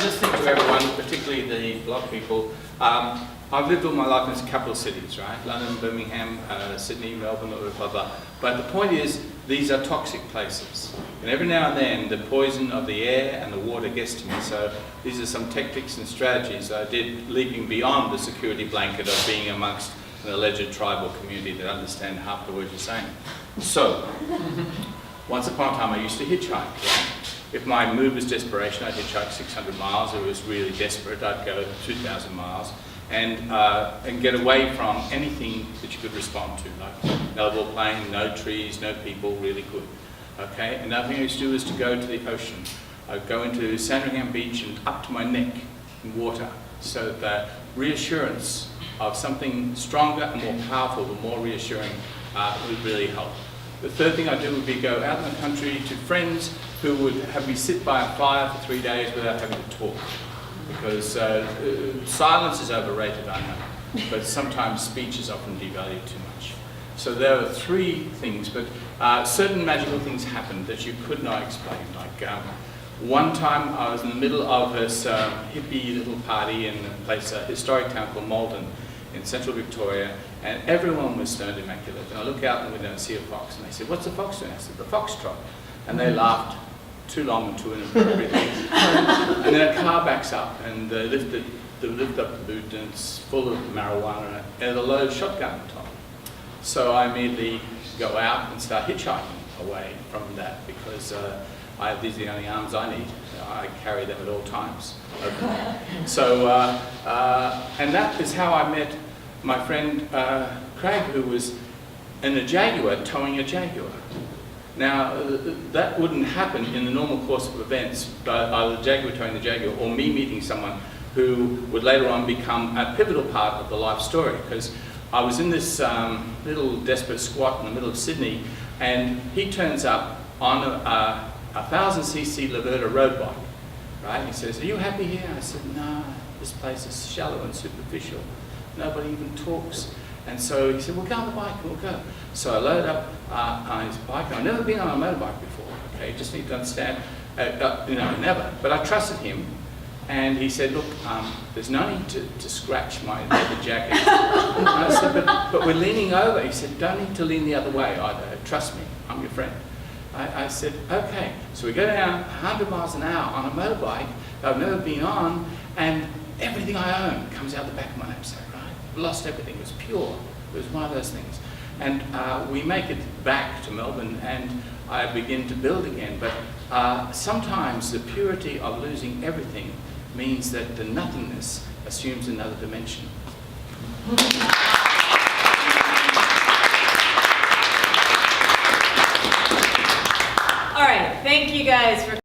listening to everyone, particularly the block people. I've lived all my life in capital cities, right? London, Birmingham, Sydney, Melbourne, blah, blah, blah. But the point is, these are toxic places. And every now and then, the poison of the air and the water gets to me. So these are some tactics and strategies that I did, leaping beyond the security blanket of being amongst an alleged tribal community that understand half the words you're saying. So, once upon a time, I used to hitchhike. Right? If my mood was desperation, I'd hitchhike 600 miles. If it was really desperate, I'd go 2,000 miles. And get away from anything that you could respond to, like no level plain, no trees, no people, really good. Okay, another thing I used to do is to go to the ocean. I'd go into Sandringham Beach and up to my neck in water, so that the reassurance of something stronger and more powerful, but more reassuring, would really help. The third thing I'd do would be go out in the country to friends who would have me sit by a fire for 3 days without having to talk. Because silence is overrated, I know, but sometimes speech is often devalued too much. So there are three things, but certain magical things happened that you could not explain. Like one time I was in the middle of this hippie little party in a place, a historic town called Malvern in central Victoria, and everyone was stoned immaculate. And I look out the window and see a fox, and they said, "What's the fox doing?" I said, "The foxtrot." And they laughed. Too long and too inappropriate. And then a car backs up and they lift up the boot and it's full of marijuana and a loaded shotgun on top. So I immediately go out and start hitchhiking away from that because these are the only arms I need. I carry them at all times. Okay. So, and that is how I met my friend Craig, who was in a Jaguar towing a Jaguar. Now, that wouldn't happen in the normal course of events, but either the Jaguar towing the Jaguar or me meeting someone who would later on become a pivotal part of the life story. Because I was in this little desperate squat in the middle of Sydney, and he turns up on a 1,000cc Laverda road bike, right? He says, "Are you happy here?" I said, "No, this place is shallow and superficial. Nobody even talks." And so he said, "Well, go on the bike and we'll go." So I loaded up on his bike. I've never been on a motorbike before, okay? You just need to understand, never. But I trusted him. And he said, "Look, there's no need to scratch my leather jacket." And I said, but we're leaning over. He said, "Don't need to lean the other way either. Trust me, I'm your friend." I said, "Okay." So we go down 100 miles an hour on a motorbike that I've never been on, and everything I own comes out the back of my knapsack. Lost everything. It was pure. It was one of those things. And we make it back to Melbourne and I begin to build again. But sometimes the purity of losing everything means that the nothingness assumes another dimension. All right. Thank you guys for